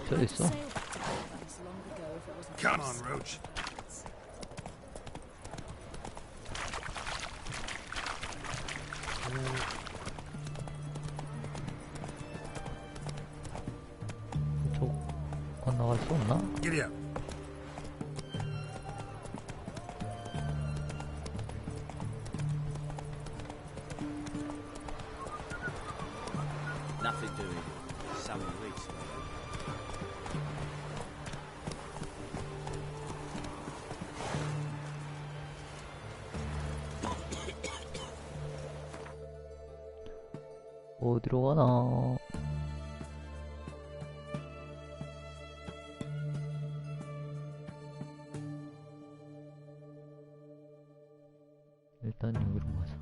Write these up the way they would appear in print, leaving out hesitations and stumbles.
저 있어. Come on, Roach. 저 건너갈 수 없나? Giddy up. Nothing doing. Some weeks. 어디로 가나? 일단 여기로 가자.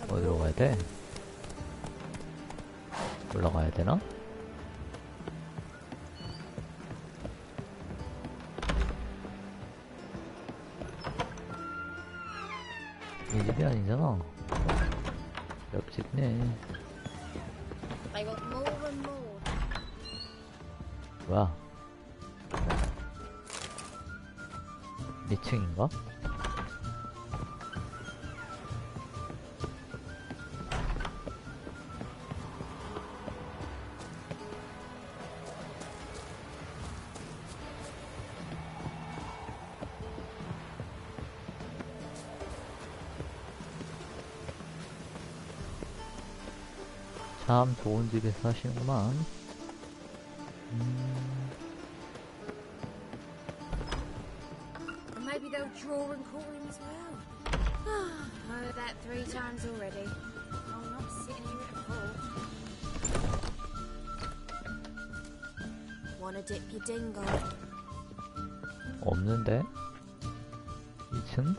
어디로 가야 돼? 올라가야 되나? 이 집이 아니잖아. 옆집네. 뭐야? 2층인가? 참 좋은 집에 사시는구만. Maybe they'll draw and call him as well. Heard that 3 times already. I'm not sitting here at all. Wanna dip your dingle? 없는데? 2층?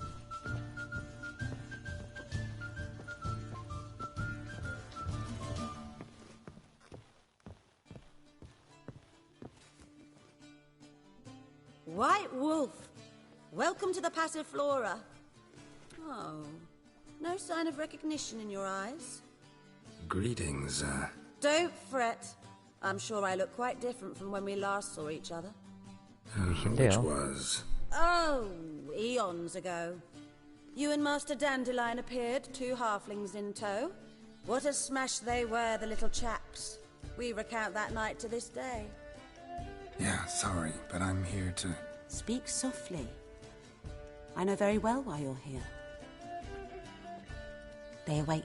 White Wolf! Welcome to the Passiflora. Oh, no sign of recognition in your eyes? Greetings, Don't fret. I'm sure I look quite different from when we last saw each other. which was... Oh, eons ago. You and Master Dandelion appeared, 2 halflings in tow. What a smash they were, the little chaps. We recount that night to this day. Yeah, sorry, but I'm here to... Speak softly. I know very well why you're here. They await.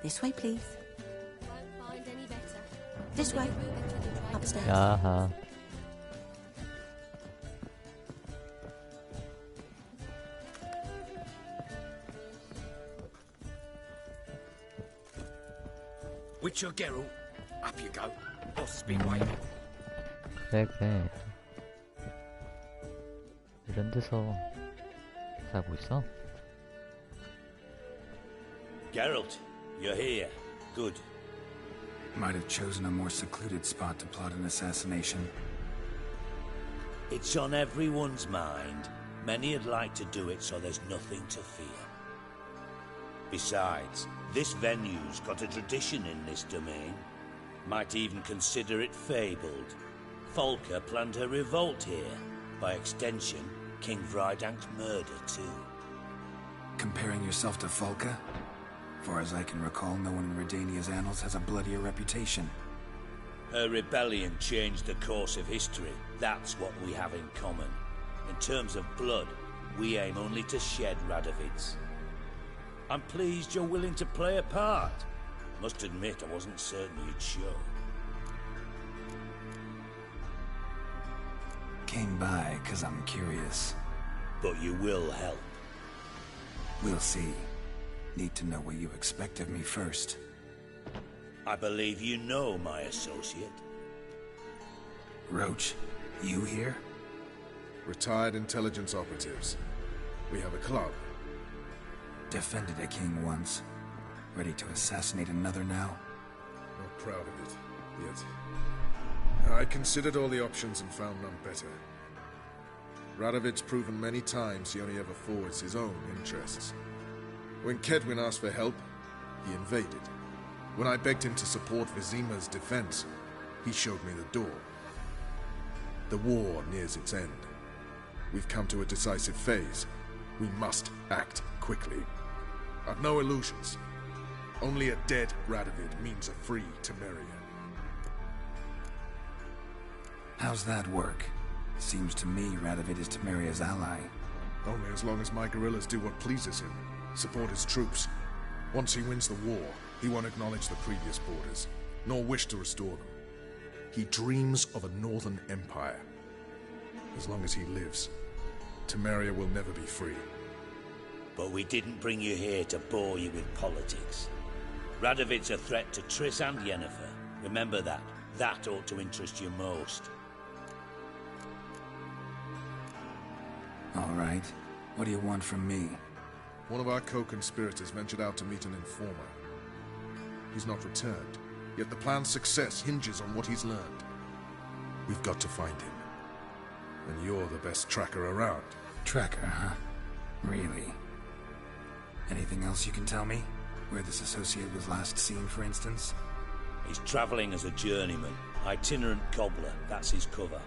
This way, please. Won't find any better. This way. Upstairs. 야하. Witcher Geralt, up you go. Boss has been waiting. 그래. 이런 데서 살고 있어? Geralt, you're here. Good. Might have chosen a more secluded spot to plot an assassination. It's on everyone's mind. Many would like to do it so there's nothing to fear. Besides, this venue's got a tradition in this domain. Might even consider it fabled. Folka planned her revolt here. By extension, King Vrydank's murder too. Comparing yourself to Folka? Far as I can recall, no one in Redania's annals has a bloodier reputation. Her rebellion changed the course of history. That's what we have in common. In terms of blood, we aim only to shed Radovid's. I'm pleased you're willing to play a part. Must admit, I wasn't certain you'd show. Came by 'cause I'm curious. But you will help. We'll see. Need to know what you expect of me first. I believe you know my associate. Roach, you here? Retired intelligence operatives. We have a club. Defended a king once. Ready to assassinate another now? Not proud of it, yet. I considered all the options and found none better. Radovid's proven many times he only ever forwards his own interests. When Kedwin asked for help, he invaded. When I begged him to support Vizima's defense, he showed me the door. The war nears its end. We've come to a decisive phase. We must act quickly. I've no illusions. Only a dead Radovid means a free Temeria. How's that work? Seems to me Radovid is Temeria's ally. Only as long as my guerrillas do what pleases him. Support his troops. Once he wins the war, he won't acknowledge the previous borders, nor wish to restore them. He dreams of a northern empire. As long as he lives, Temeria will never be free. But we didn't bring you here to bore you with politics. Radovid's a threat to Triss and Yennefer. Remember that. That ought to interest you most. All right. What do you want from me? One of our co-conspirators ventured out to meet an informer. He's not returned, yet the plan's success hinges on what he's learned. We've got to find him. And you're the best tracker around. Tracker, huh? Really? Anything else you can tell me? Where this associate was last seen, for instance? He's travelling as a journeyman. Itinerant cobbler, that's his cover.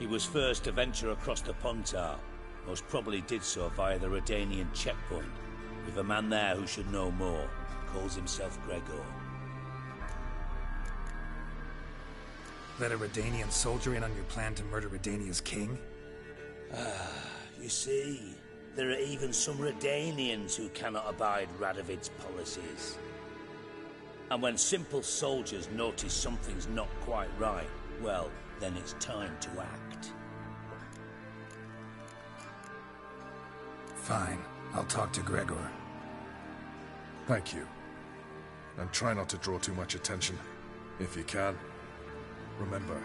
He was first to venture across the Pontar. Most probably did so via the Redanian checkpoint. With a man there who should know more. Calls himself Gregor. Let a Redanian soldier in on your plan to murder Redania's king? You see, there are even some Redanians who cannot abide Radovid's policies. And when simple soldiers notice something's not quite right, well, then it's time to act. Fine. I'll talk to Gregor. Thank you. And try not to draw too much attention, if you can. Remember,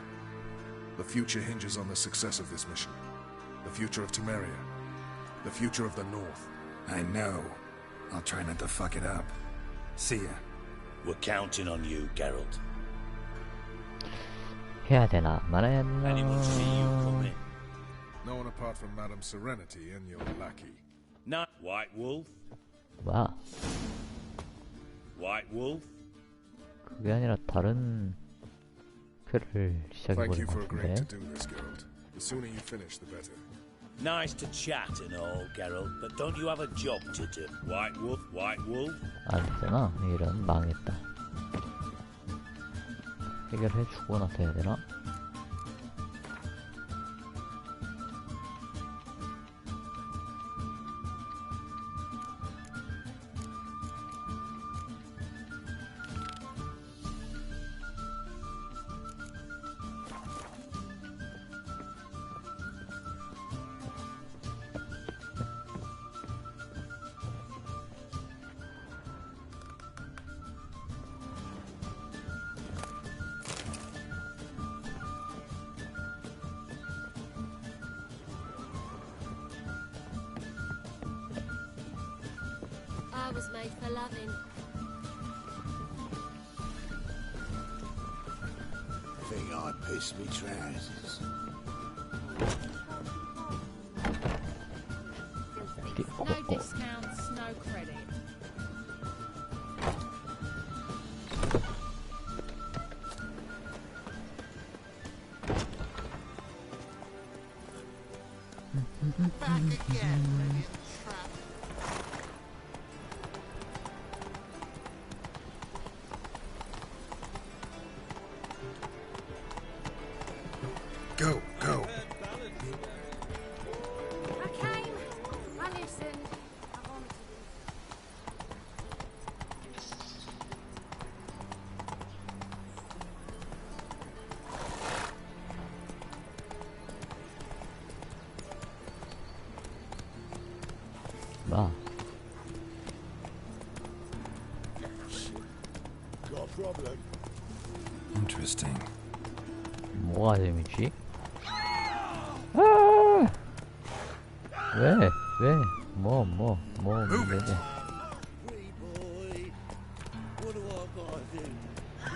the future hinges on the success of this mission. The future of Temeria. The future of the North. I know. I'll try not to fuck it up. See ya. We're counting on you, Geralt. 해야 되나 말아야 Anyone see you 되나. come in? No one apart from Madame Serenity and your lackey. Not White Wolf. 뭐야? White Wolf. 그게 아니라 다른 퀘를 Thank 시작해보는 you 것 for agreeing 같은데. to do this, Geralt. The sooner you finish, the better. Nice to chat and all, Geralt, but don't you have a job to do? White Wolf, White Wolf. 안 되나? 이런 망했다. 해결해주고 나서 해야 되나? I was made for loving. Think I pissed me trousers. No discounts, no credit. Back again, Radiant Trap. Go, go. Okay, I listened. I wanted to. 나 Got a problem? Interesting. 뭐가 재밌지? 아! 왜? 뭐 문제지? Free boy. What do I gotta do to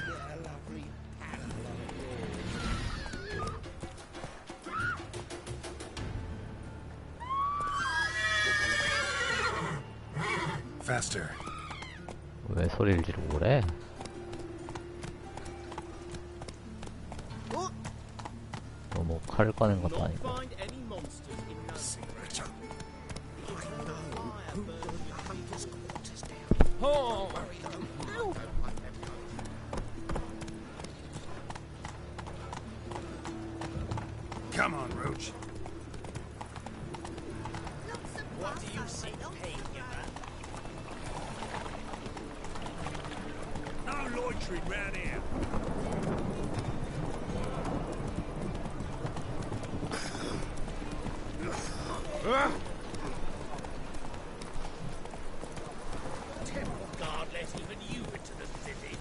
get a lovely apple like yours? Faster. 왜 소리를 지르고 그래? 뭐 칼을 꺼낸 것도 아니고. Find any monsters in that Richard. Oh! Come on, Roach. What do you see, No loitering round here. Temple guard let even you into the city.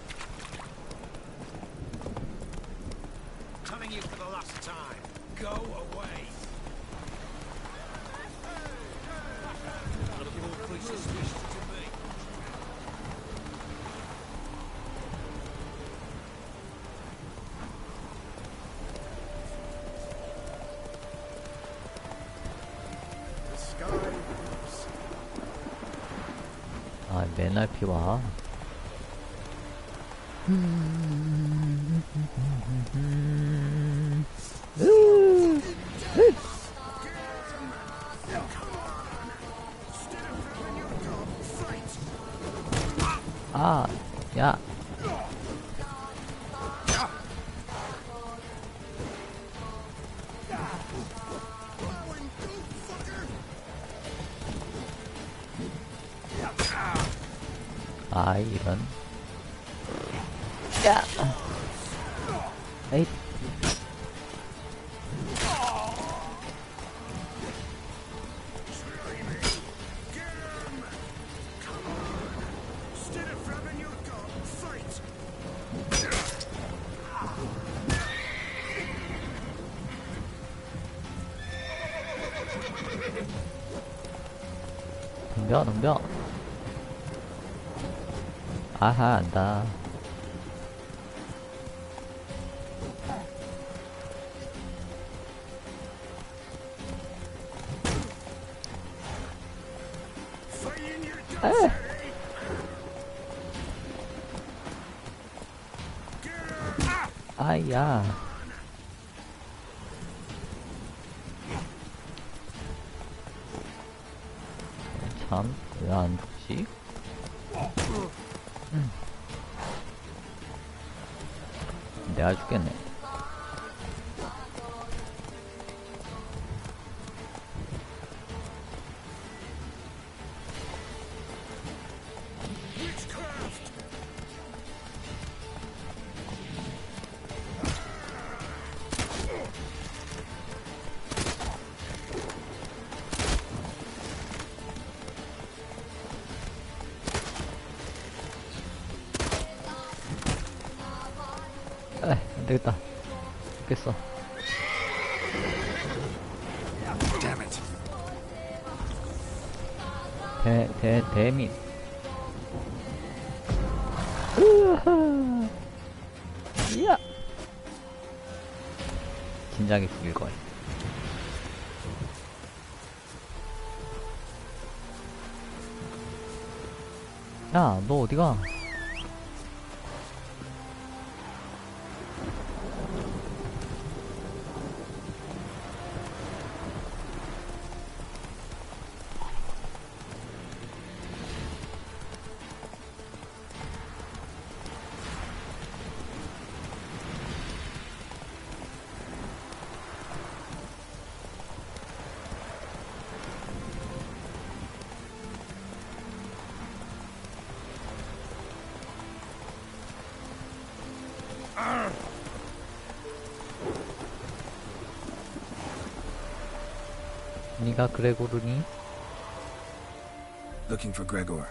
Telling you for the last time. Go away. None of your creatures wish to me. The sky moves. 아 맨날 피와. 아, 야. 아, 이런. 야. 에잇. 덤벼. 아하, 안다. 아이야. 참, 왜 안 죽지? 내가 죽겠네. 안되겠다. 죽겠어. Damn it. 데밋. 으하. 이야. 진작에 죽일걸. 야, 너 어디가? 네가 그래 고르니? Looking for Gregor.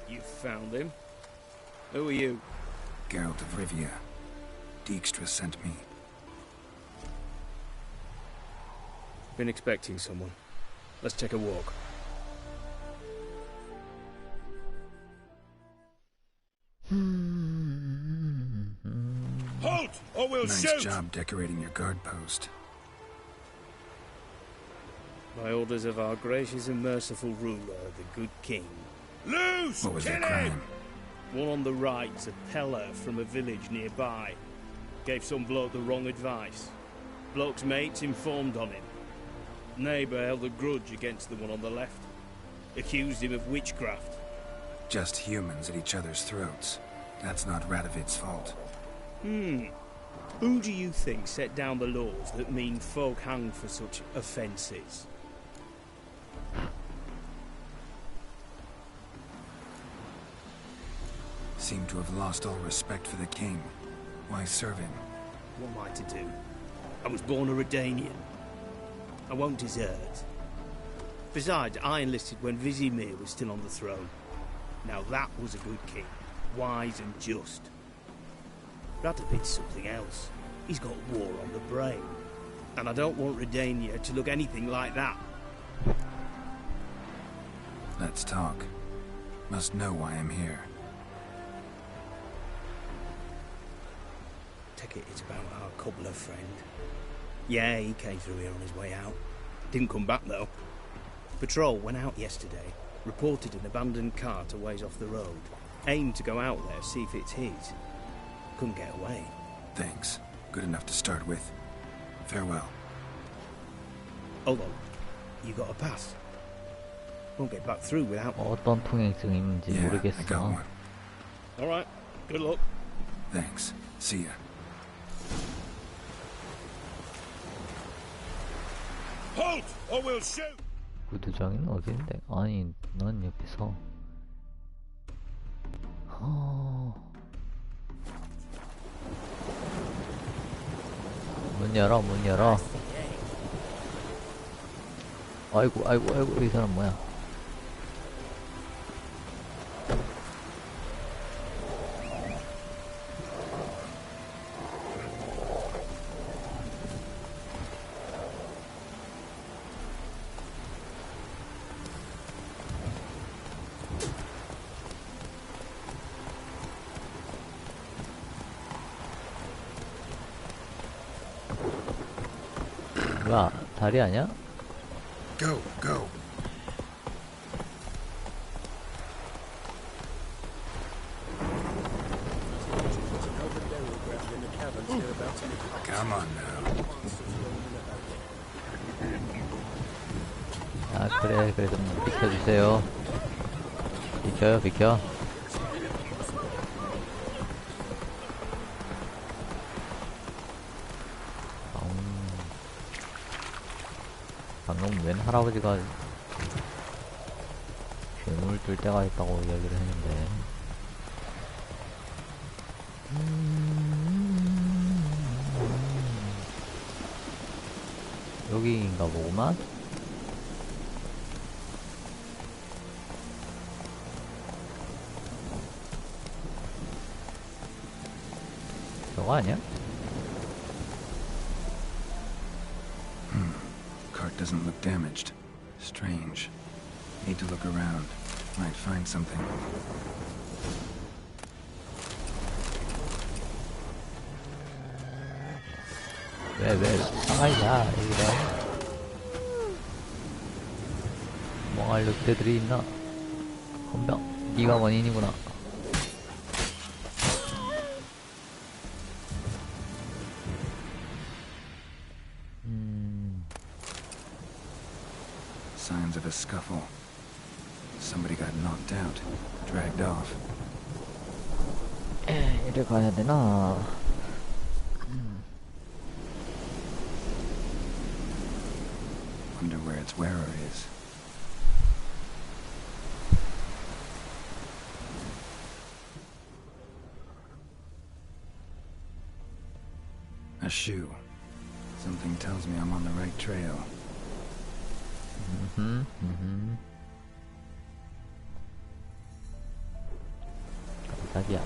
You found him? Who are you? Geralt of Rivia. Dijkstra sent me. Been expecting someone. Let's take a walk. Halt, or we'll Nice shoot! job decorating your guard post. By orders of our gracious and merciful ruler, the good king. Loose! What was Kill their him! crime? One on the right's a peller from a village nearby. Gave some bloke the wrong advice. Bloke's mates informed on him. Neighbour held a grudge against the one on the left. Accused him of witchcraft. Just humans at each other's throats. That's not Radovid's fault. Who do you think set down the laws that mean folk hang for such offences? Seem to have lost all respect for the king. Why serve him? What am I to do? I was born a Redanian. I won't desert. Besides, I enlisted when Vizimir was still on the throne. Now that was a good king. Wise and just. Radovid's something else. He's got war on the brain. And I don't want Redania to look anything like that. Let's talk. Must know why I'm here. Take it it's about our cobbler friend. Yeah, he came through here on his way out. Didn't come back though. Patrol went out yesterday. Reported an abandoned cart a ways off the road. Aimed to go out there, see if it's his. Couldn't get away. Thanks. Good enough to start with. Farewell. Hold on. You got a pass? Won't get back through without one. 어떤 통행증이 있는지 Yeah, I got 모르겠어. one. Alright. Good luck. Thanks. See ya. Halt, or we'll shoot! 구두장이는 어딘데? 아니, 넌 옆에서. 문 열어, 문 열어. 아이고, 아이고, 아이고, 이 사람 뭐야? 뭐야, 다리 아니야? Go, go. Come on now. 아, 그래, 그래, 좀 비켜주세요. 비켜요, 비켜. 방금 웬 할아버지가 괴물 뜰 때가 있다고 이야기를 했는데. 여기인가 보구만? 저거 아니야? Cart doesn't look damaged. Strange. Need to look around. Might find something. 왜, 상하이야, 여기다. 멍할 늑대들이 있나? 건병, 네가 원인이구나. Signs of a scuffle. Somebody got knocked out. Dragged off. 이리 가야 되나? Wonder where its wearer is. A shoe. Something tells me I'm on the right trail. 깜짝이야.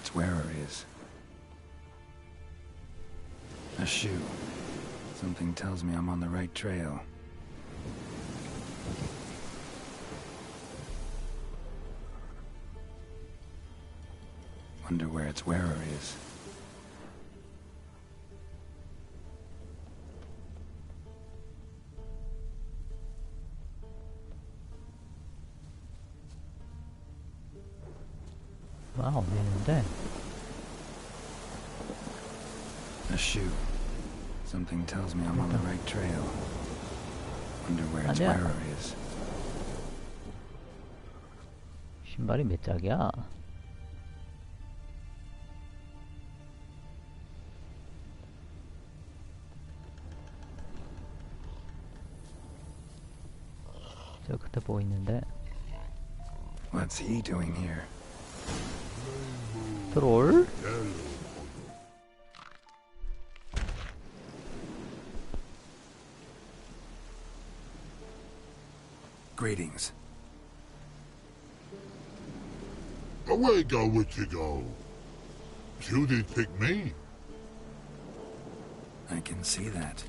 its wearer is. A shoe. Something tells me I'm on the right trail. Wonder where its wearer is. 아, 어디 있는데? A shoe. Something tells me I'm on the right trail. Wonder where its 아니야. wearer is. 신발이 몇 짝이야? 저 그때 보고 있는데. What's he doing here? 트롤? Greetings. Away go, would you go? You did pick me. I can see that.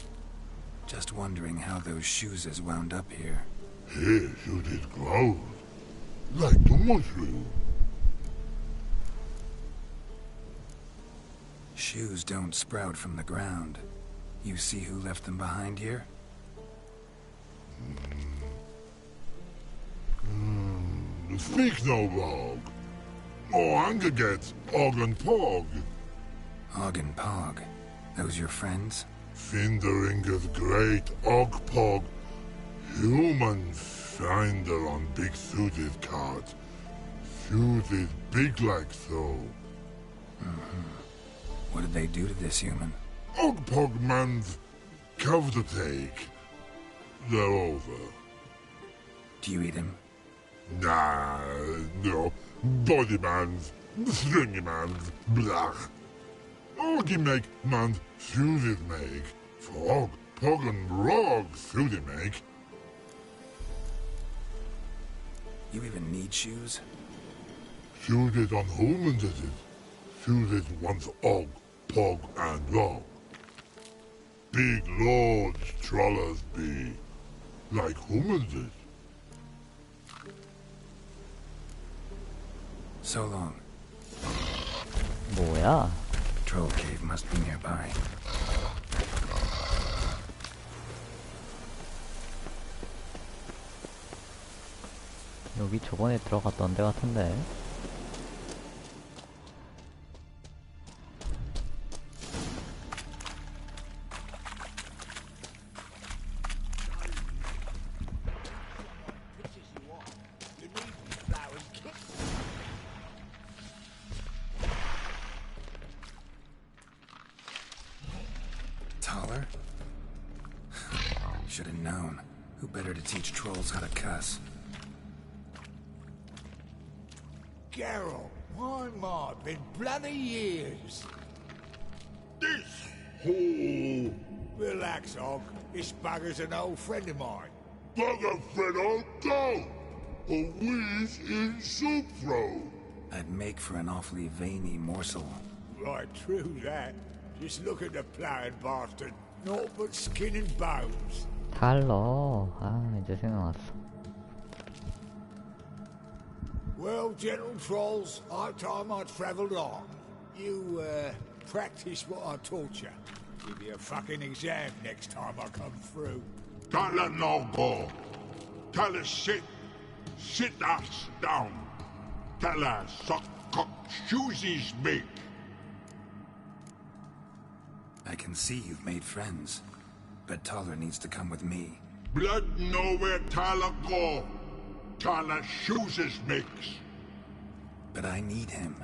Just wondering how those shoes has wound up here. Here you did grow. Like the mushroom. Shoes don't sprout from the ground. You see who left them behind here? Speak no log. Oh, anger gets Og and Pog. Og and Pog. Those your friends? Finderinger's great Og Pog. Human finder on big suited cart. Suited big like so. What did they do to this human? Og Pog man's cover to take. They're over. Do you eat him? Nah, no. Body man's, stringy man's, blah. Oggy make man's suited make. Frog, Pog and Rog suited make. You even need shoes? Suited on human did it. Suited once Og, Pog and Rog. Big lords trollers be. Like human did. So long. 뭐야? Troll cave must be nearby. 여기 저번에 들어갔던 데 같은데. Taller? Should have known. Who better to teach trolls how to cuss? Geralt, my mod, been bloody years. This hole. Relax, Og. This bugger's an old friend of mine. Bugger friend I'll go. A wheeze in soup throw. I'd make for an awfully veiny morsel. Right, true that. Just look at the ploughing bastard. Naught but skin and bones. 달러. 아, 이제 생각났어. Well, gentle trolls, high time I travelled on. You, practice what I taught you. Give you a fucking exam next time I come through. Don't let no go. Tell her sit. Sit ass down. Tell her suck cock shoesies make. I can see you've made friends, but Taller needs to come with me. Blood nowhere Tyler go. Tyler shoesies makes. But I need him.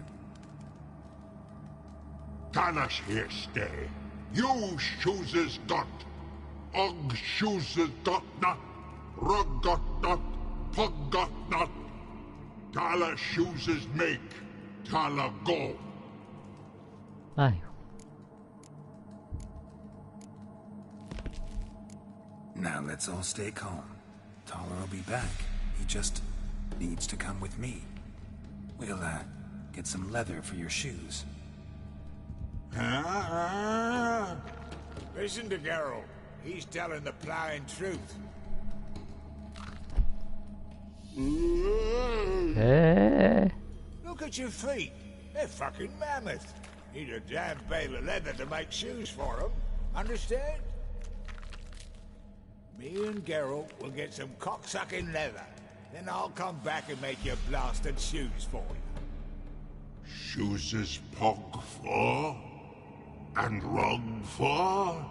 Tyler's here stay. You shoesies got. Og shoesies got not. Rug got not. Pug got not. Tyler shoesies make. Tyler go. 아휴. Now let's all stay calm. Taller will be back. He just needs to come with me. We'll, get some leather for your shoes. Listen to Geralt. He's telling the plain truth. Look at your feet. They're fucking mammoth. Need a damn bale of leather to make shoes for them. Understand? Me and Geralt will get some cocksucking leather. Then I'll come back and make your blasted shoes for you. Shoes is pog for? And rug for?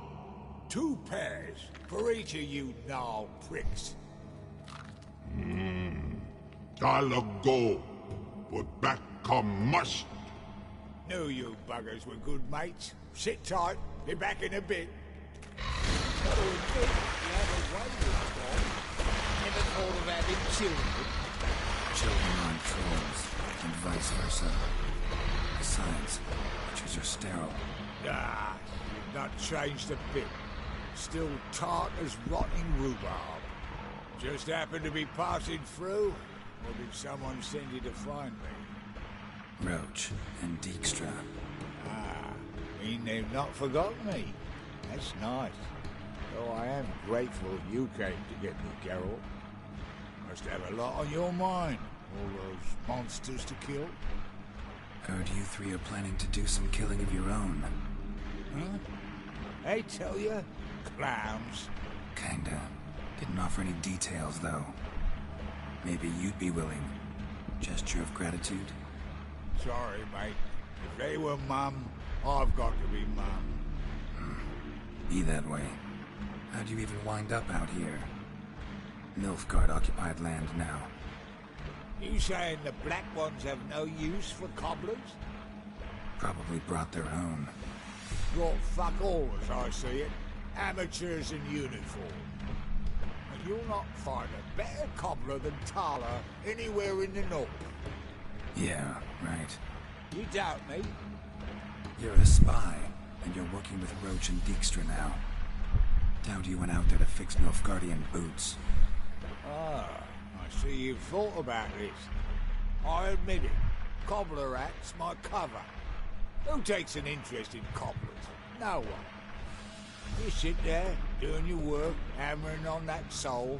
2 pairs for each of you gnarled pricks. I'll go, but back come must. Knew you buggers were good mates. Sit tight, be back in a bit. Gotta admit, you have a way with Bob. Never thought of having children. Children aren't trolls, and vice versa. Besides, witches are sterile. Ah, you've not changed a bit. Still tart as rotting rhubarb. Just happened to be passing through, or did someone send you to find me? Roach and Dijkstra. Ah, mean they've not forgotten me. That's nice. Though I am grateful you came to get me, Geralt. Must have a lot on your mind, all those monsters to kill. Heard you 3 are planning to do some killing of your own. Huh? I tell you, clowns. Kinda. Didn't offer any details, though. Maybe you'd be willing. Gesture of gratitude? Sorry, mate. If they were Mum, I've got to be Mum. Be that way. How'd you even wind up out here? Nilfgaard occupied land now. You saying the Black Ones have no use for cobblers? Probably brought their own. Brought fuck all, as I see it. Amateurs in uniform. And you'll not find a better cobbler than Tala anywhere in the north. Yeah, right. You doubt me? You're a spy, and you're working with Roach and Dijkstra now. Doubt you went out there to fix Nilfgaardian boots. Ah, I see you've thought about this. I admit it. Cobbler act's my cover. Who takes an interest in cobblers? No one. You sit there, doing your work, hammering on that sole,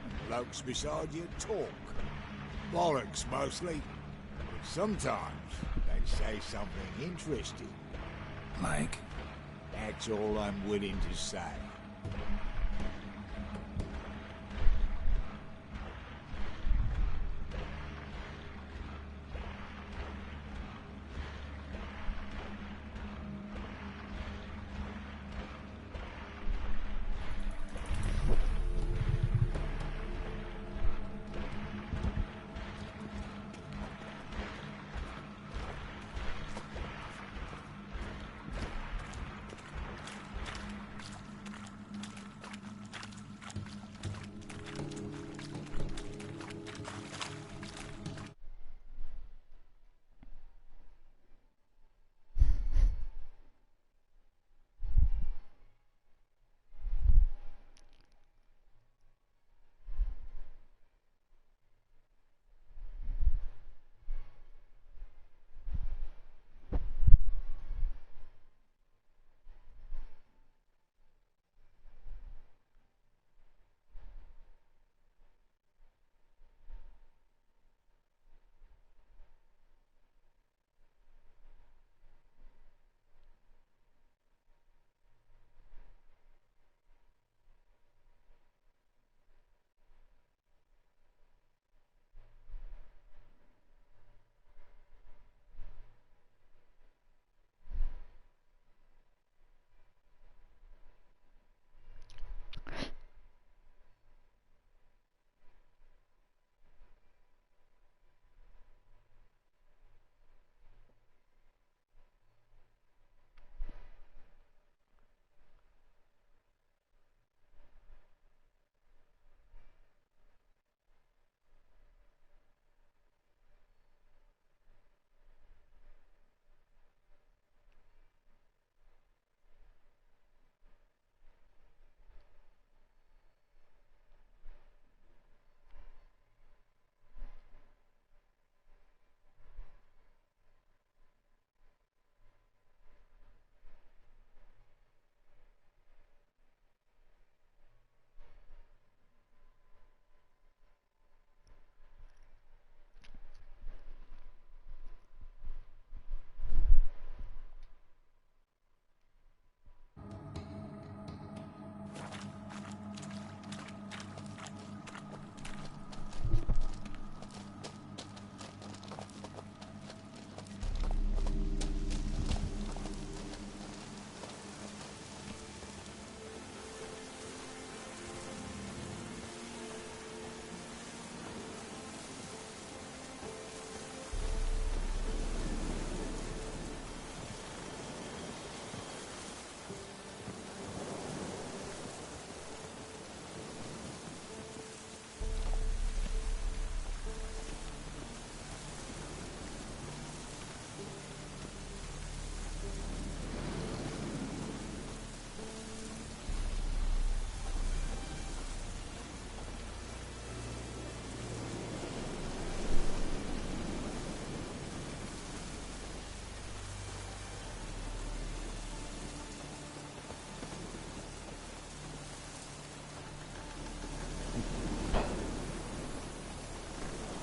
and blokes beside you talk. Bollocks, mostly. But sometimes they say something interesting. Like? That's all I'm willing to say.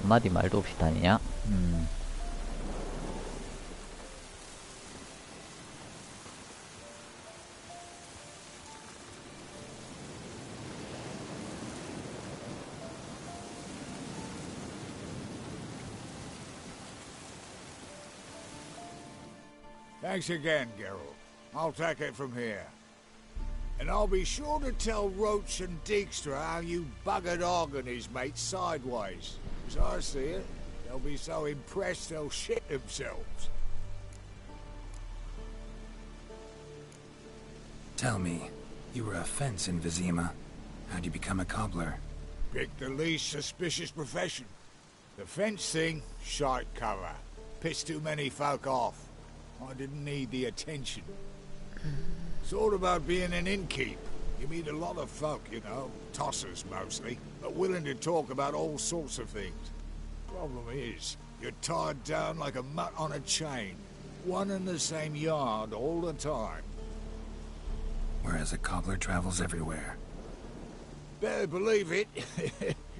한마디 말도 없이 다니냐? Thanks again, Geralt. I'll take it from here. And I'll be sure to tell Roach and Dijkstra how you buggered Og and his mates sideways. As I see it, they'll be so impressed they'll shit themselves. Tell me, you were a fence in Vizima. How'd you become a cobbler? Pick the least suspicious profession. The fence thing, shite cover. Pissed too many folk off. I didn't need the attention. It's all about being an innkeep. You meet a lot of folk, you know, tossers mostly, but willing to talk about all sorts of things. Problem is, you're tied down like a mutt on a chain. One and the same yard all the time. Whereas a cobbler travels everywhere. Better believe it.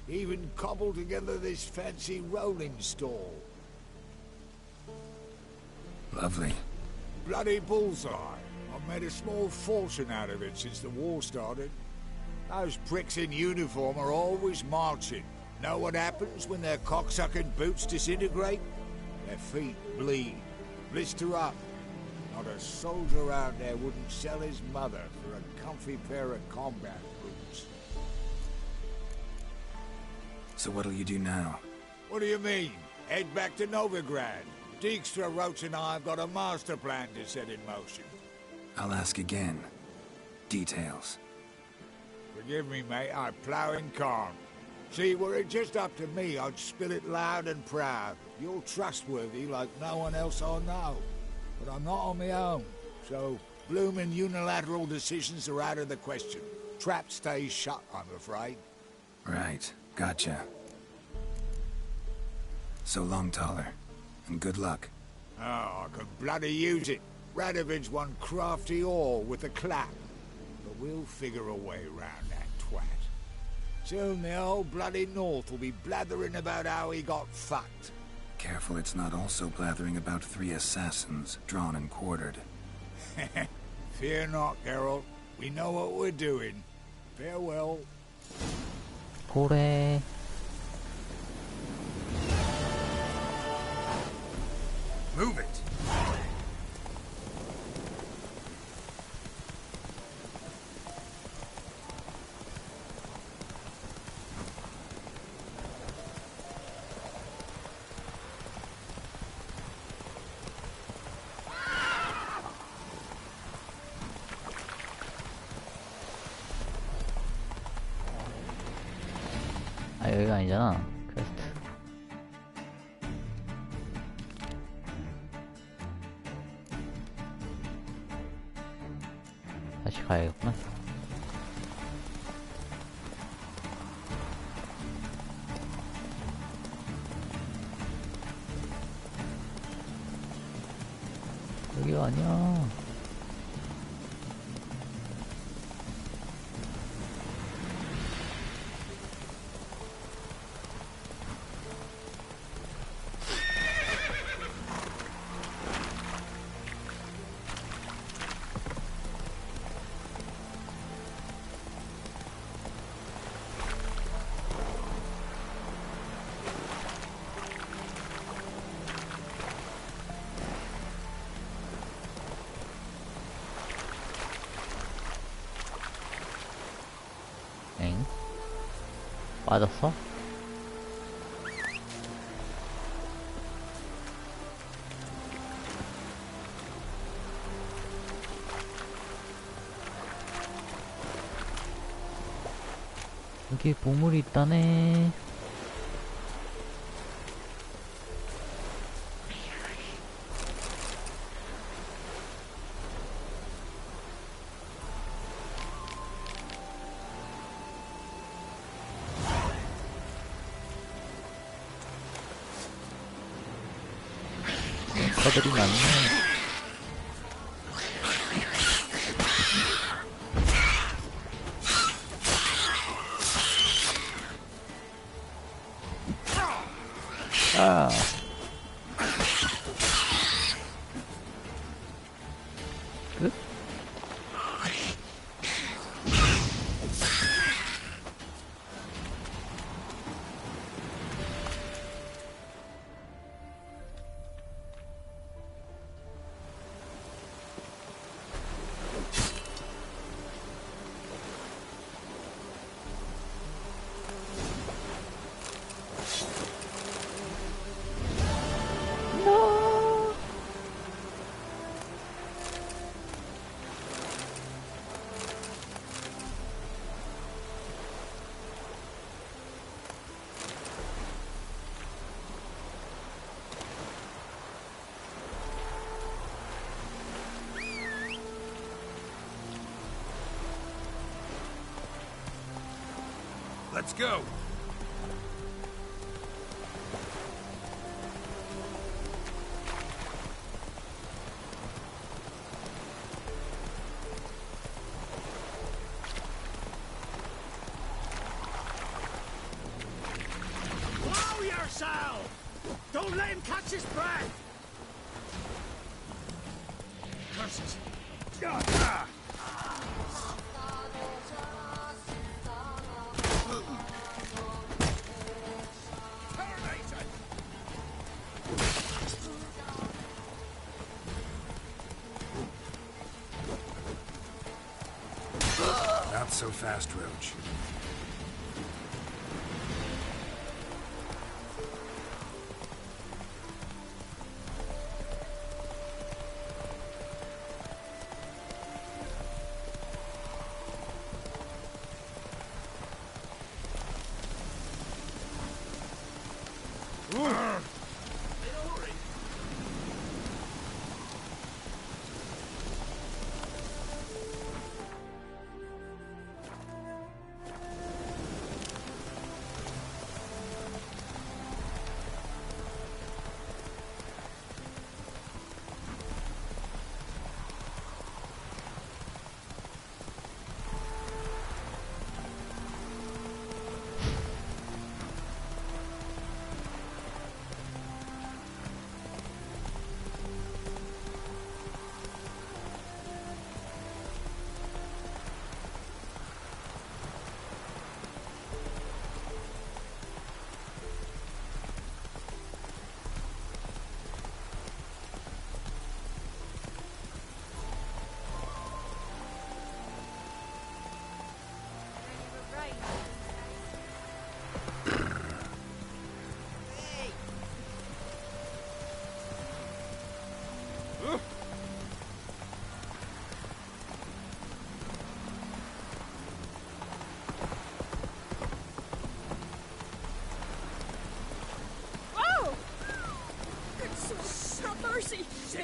Even cobbled together this fancy rolling stall. Lovely. Bloody bullseye. I've made a small fortune out of it since the war started. Those pricks in uniform are always marching. Know what happens when their cocksucking boots disintegrate? Their feet bleed, blister up. Not a soldier out there wouldn't sell his mother for a comfy pair of combat boots. So what'll you do now? What do you mean? Head back to Novigrad. Dijkstra, Roach and I have got a master plan to set in motion. I'll ask again. Details. Forgive me, mate, I plough in calm. See, were it just up to me, I'd spill it loud and proud. You're trustworthy like no one else I know. But I'm not on my own, so bloomin' unilateral decisions are out of the question. Trap stays shut, I'm afraid. Right, gotcha. So long, Taller, and good luck. Oh, I could bloody use it. Radovid's one crafty ore with a clap. But we'll figure a way around that twat. Soon the old bloody North will be blathering about how he got fucked. Careful it's not also blathering about 3 assassins, drawn and quartered. Fear not, Geralt. We know what we're doing. Farewell. 그래. Move it! 아, 여기가 아니잖아. 퀘스트. 다시 가야겠구나. 여기가 아니야. 엥? 빠졌어? 여기 보물이 있다네. 커들이 많네. 아. 끝? Let's go. Blow yourself! Don't let him catch his breath! Curses! Ah! Not so fast, Roach.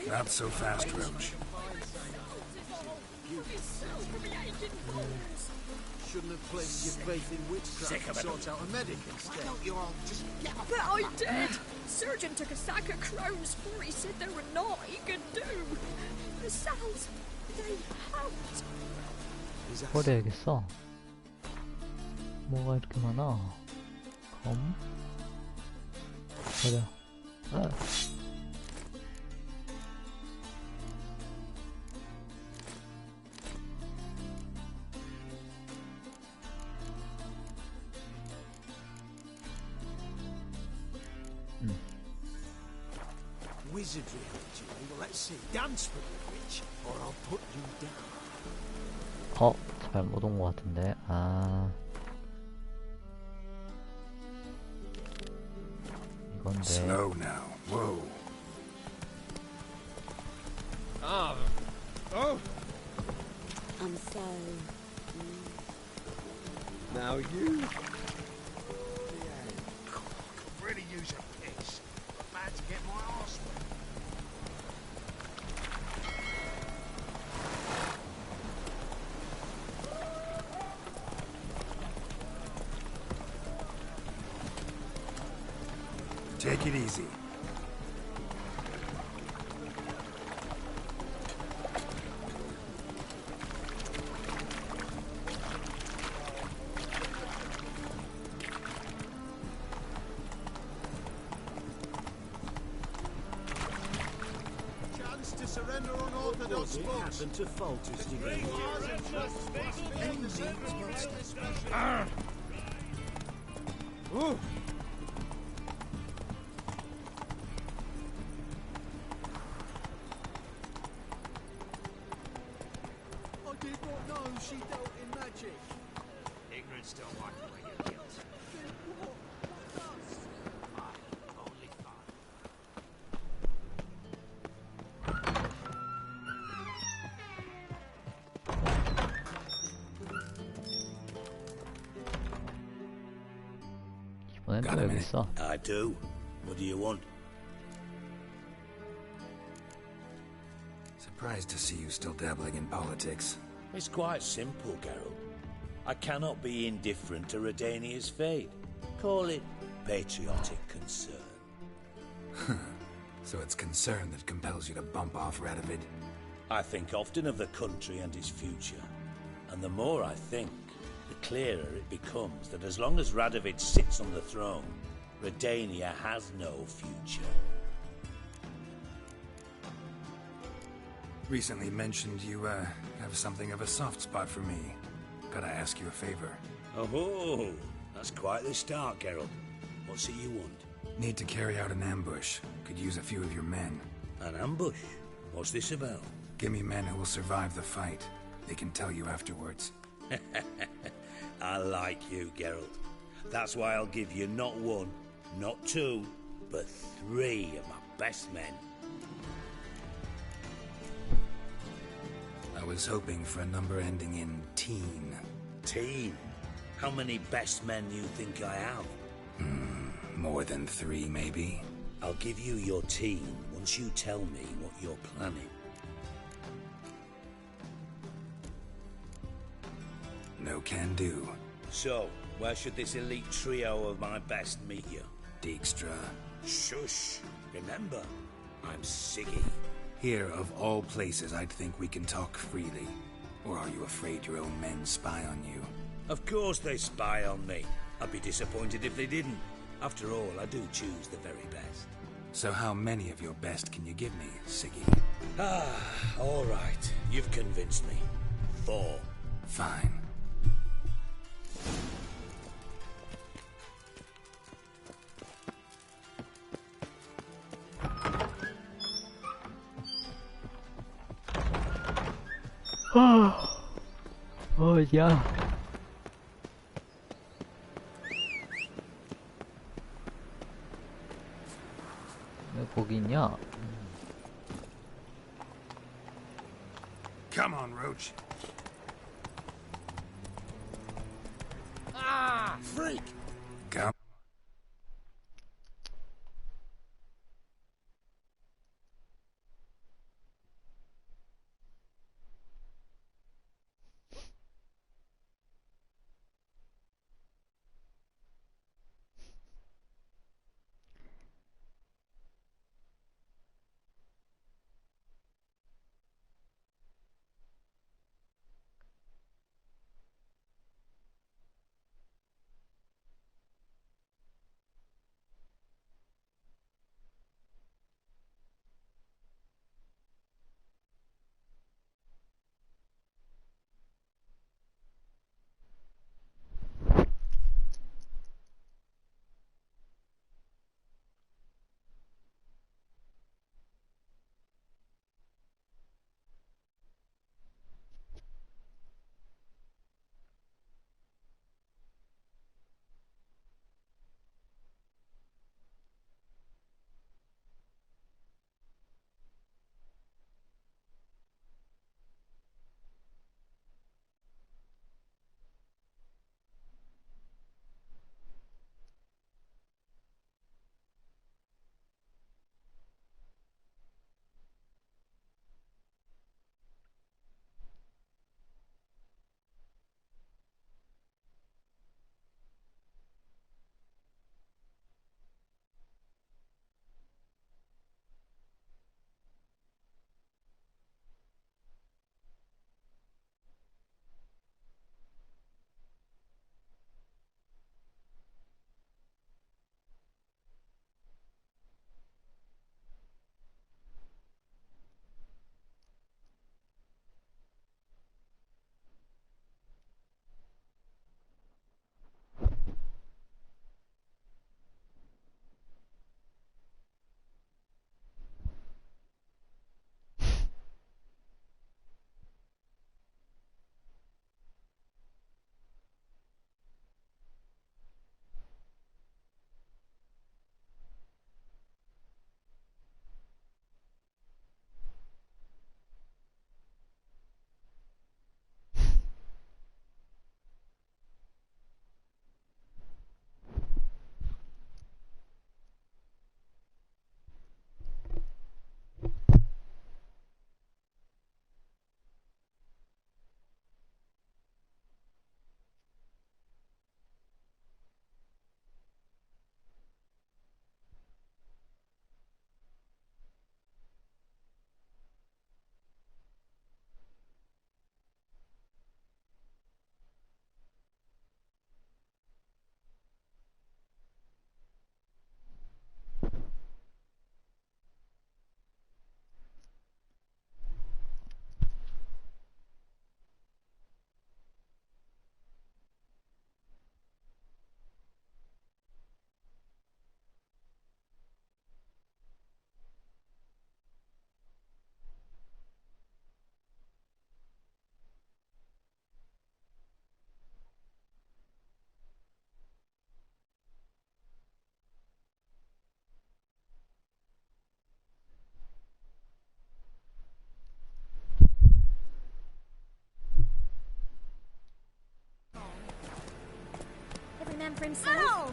Not so fast, Roach. Shouldn't have placed your faith in witchcraft and sought out a medic instead. Why don't you all just get up? But I did! Surgeon took a sack of crows for he said there were naught he could do. The cells, they helped. 버려야겠어. 뭐가 이렇게 많아? 검? 버려. 아. Wizardry, well, let's see. Dance with the witch, or I'll put you down. 잘못 온 것 같은데. 아. 이건데. Slow now. Whoa. Oh. I'm sorry. Now you. Yeah. Could really use a piss. Man to get my arse wet. Take it easy. was it happened to Falter's degree? Ooh. I did not know she dealt in magic. Ignorance don't wipe away your guilt. Only fun. 이번엔 또 Got a 여기 minute. 있어. I do. What do you want? Surprised to see you still dabbling in politics. It's quite simple, Geralt. I cannot be indifferent to Redania's fate. Call it patriotic concern. So it's concern that compels you to bump off Radovid? I think often of the country and its future. And the more I think, the clearer it becomes that as long as Radovid sits on the throne, Redania has no future. Recently mentioned you, have something of a soft spot for me. Gotta ask you a favor. Oh, that's quite the start, Geralt. What's it you want? Need to carry out an ambush. Could use a few of your men. An ambush? What's this about? Give me men who will survive the fight. They can tell you afterwards. I like you, Geralt. That's why I'll give you not one, not two, but 3 of my best men. I was hoping for a number ending in teen. Teen? How many best men you think I have? More than 3, maybe. I'll give you your teen once you tell me what you're planning. No can do. So, where should this elite trio of my best meet you? Dijkstra. Shush! Remember, I'm Siggy. Here, of all places, I'd think we can talk freely. Or are you afraid your own men spy on you? Of course they spy on me. I'd be disappointed if they didn't. After all, I do choose the very best. So how many of your best can you give me, Siggy? All right. You've convinced me. 4. Fine. 어디야? 왜 거기 있냐? Come on, Roach. Ah, freak! Come. himself. Ow!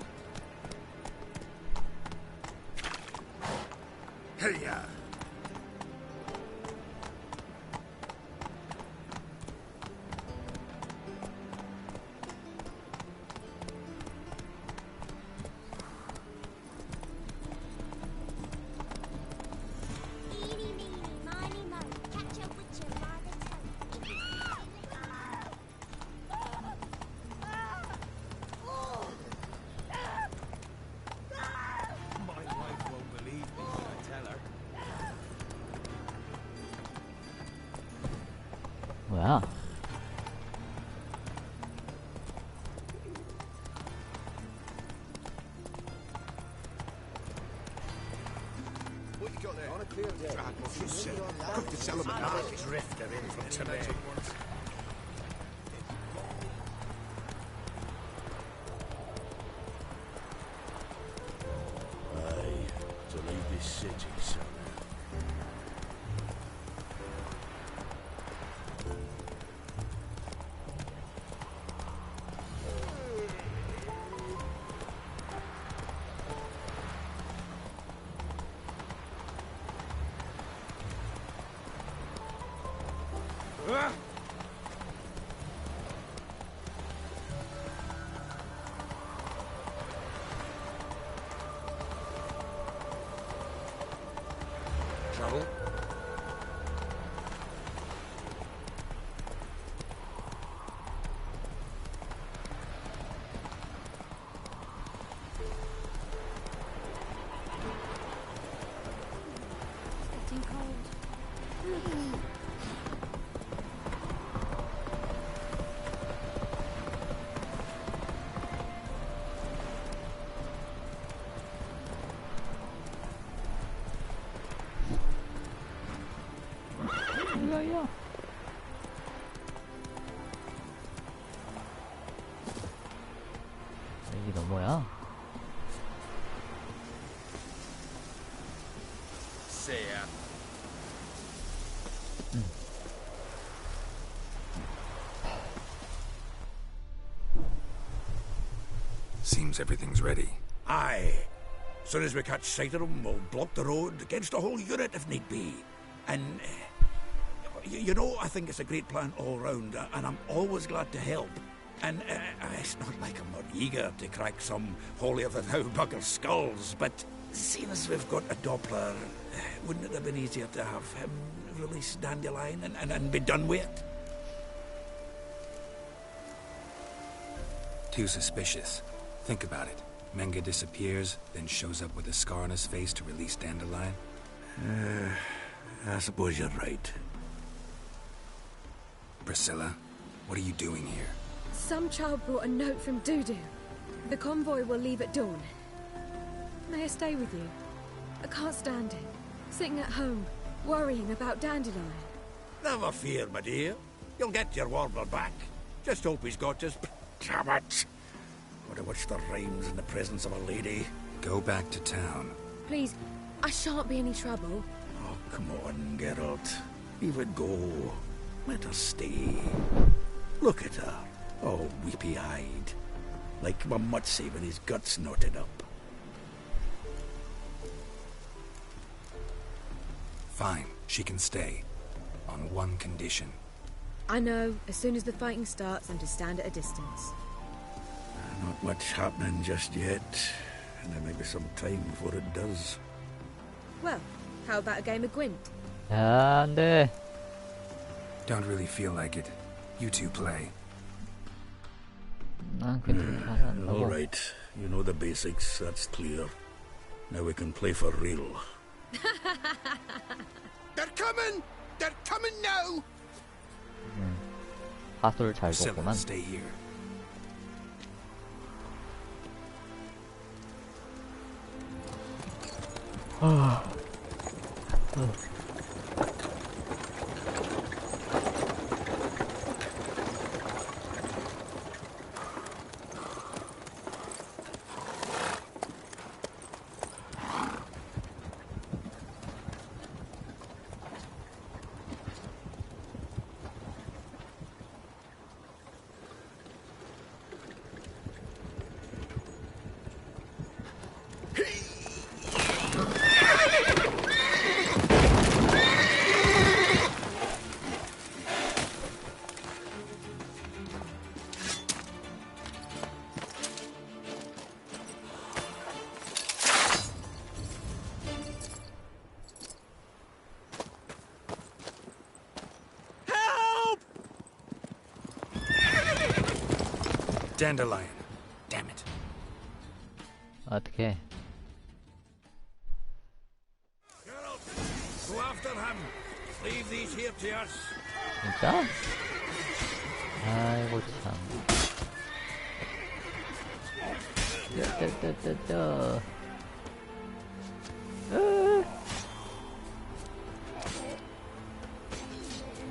Hey, Eeny, meeny, miny, mo. Catch a witcher by the toe. My wife won't believe me when I tell her. 뭐야? What you got there? On a clear day. What you said. Cook the celibate. Drifter in from today. Aye, to leave this city, son. trouble? It's getting cold. 뭐야? 이게 너 뭐야? See ya. Seems everything's ready. Aye. Soon as we catch sight of them, we'll block the road against the whole unit if need be. And, you know, I think it's a great plan all round, and I'm always glad to help. And it's not like I'm not eager to crack some holier-than-thou bugger's skulls, but seeing as we've got a Doppler, wouldn't it have been easier to have him release Dandelion and be done with it? Too suspicious. Think about it. Menga disappears, then shows up with a scar on his face to release Dandelion. I suppose you're right. Priscilla, what are you doing here? Some child brought a note from Dudu. The convoy will leave at dawn. May I stay with you? I can't stand it. Sitting at home, worrying about Dandelion. Never fear, my dear. You'll get your warbler back. Just hope he's got his... Damn it! Wonder what's the rhymes in the presence of a lady. Go back to town. Please, I shan't be any trouble. Oh, come on, Geralt. Leave it go. Let her stay. Look at her, all weepy-eyed. Like my mutsy with his guts knotted up. Fine, she can stay. On one condition. I know, as soon as the fighting starts, I'm to stand at a distance. Not much happening just yet. And there may be some time before it does. Well, how about a game of Gwent? 야, 안 돼. Don't really feel like it. You two play. 난 괜찮아. All right, you know the basics, that's clear. Now we can play for real. They're coming! They're coming now! 하수를 잘 Priscilla, 걷구만. stay here. Dandelion. Damn it. 어떻게? Go after him. Leave these here to us. 진짜? 아이고 참. 뜨뜨뜨뜨뜨.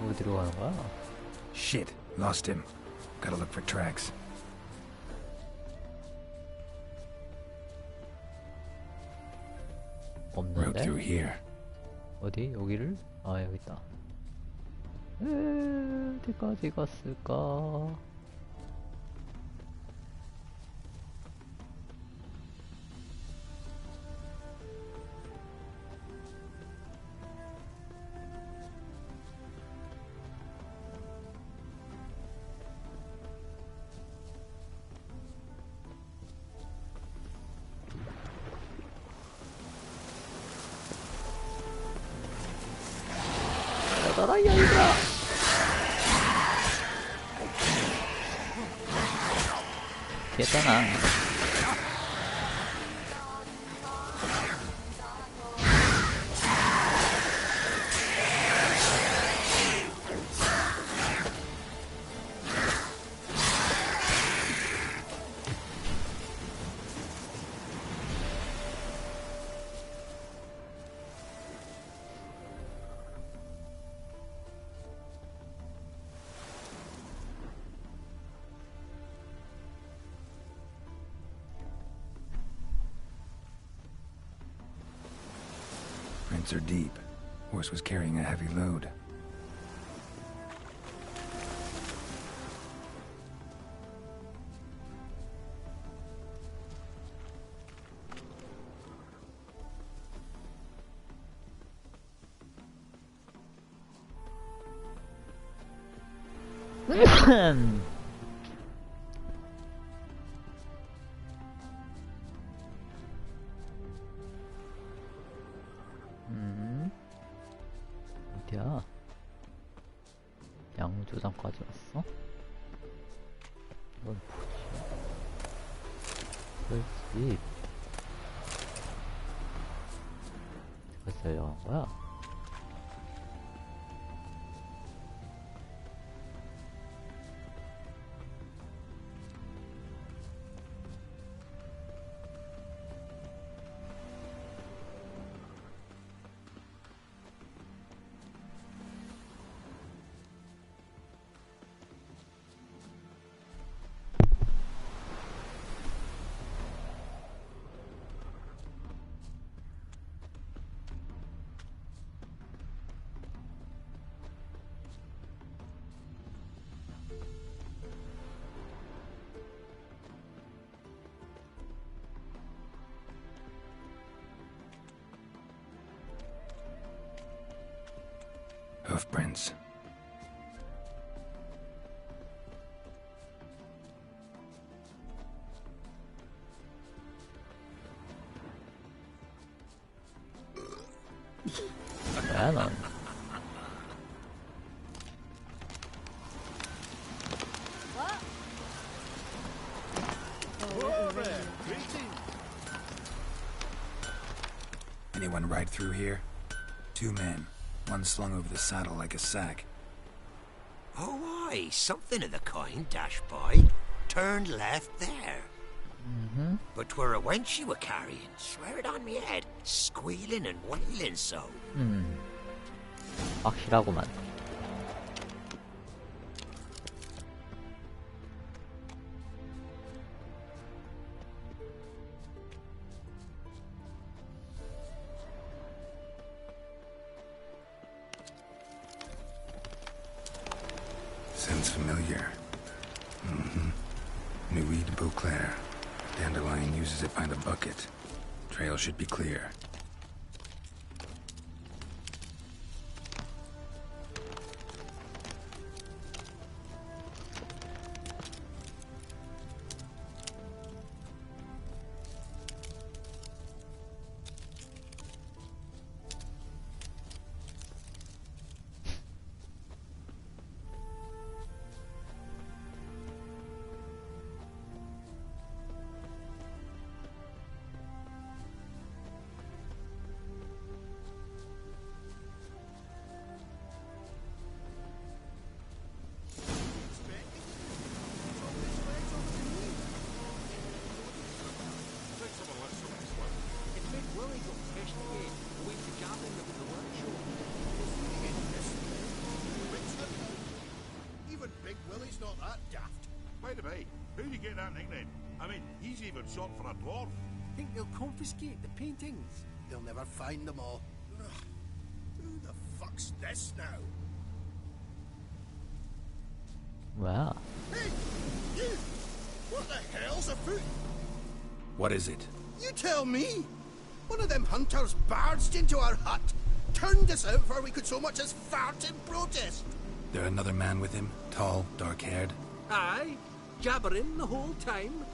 어디로 가는 거야? Shit. Lost him. Gotta look for tracks. Road 없는데? through here. 어디? 여기를? 아 여기 있다. 어디까지 갔을까? 나가라 이 아이들아! 됐잖아. Prints are deep. Horse was carrying a heavy load. 어디야? 양조장까지 왔어? 이건 뭐지? 그렇지. 벌써 여간 거야? Hoofprints. 뭐야 넌? Anyone ride through here? 2 men. One slung over the saddle like a sack. Oh, aye, something of the kind dashed by. Turned left there. But 'twere a wench you were carrying, swear it on me head, squealing and wailing so. 확실하구만. Sounds familiar. Nuit de Beauclair. Dandelion uses it by the bucket. Trail should be clear. investigate. Away to gathering up in the workshop. Even Big Willie's not that daft. By the way, who do you get that nickname? I mean, he's even short for a dwarf. Think they'll confiscate the paintings? They'll never find them all. Ugh. Who the fuck's this now? Wow. Hey! You! What the hell's afoot? What is it? You tell me! One of them hunters barged into our hut, turned us out before we could so much as fart in protest. There another man with him? Tall, dark-haired? Aye, jabbering the whole time.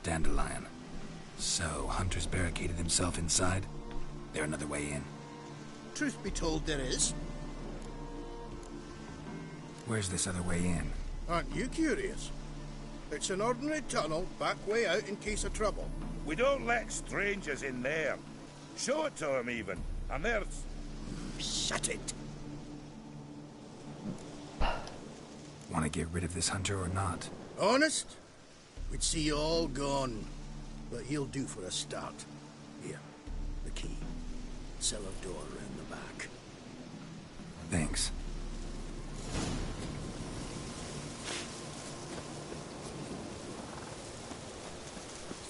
Dandelion. So, Hunter's barricaded himself inside? There another way in? Truth be told, there is. Where's this other way in? Aren't you curious? It's an ordinary tunnel back way out in case of trouble. We don't let strangers in there. Show it to them even. And there's... Shut it! Want to get rid of this hunter or not? Honest? We'd see you all gone. But he'll do for a start. Here, the key. Cellar door round the back. Thanks.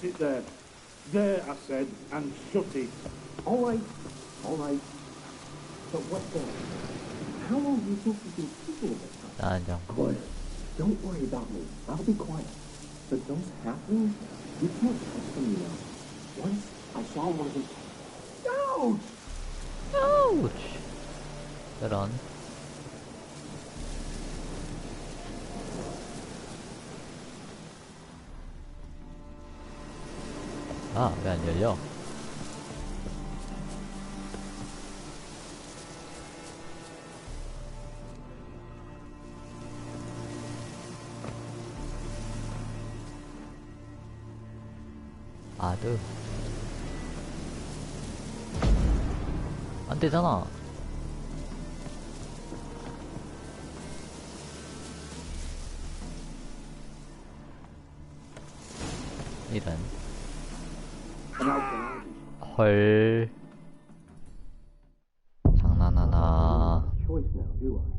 Sit there. There, I said, and shut it. All right. All right. But what then? How long do you think you've been thinking of this? Quiet. Don't worry about me. I'll be quiet. But those halflings, you can't trust them, you know. Once I saw one of them. Ouch! Ouch! 저런. 아, 왜 안 열려? 아드. 안 되잖아. 이런. 헐. 장난하나. Choice now, do I?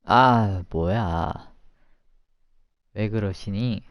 아, 뭐야. 왜 그러시니?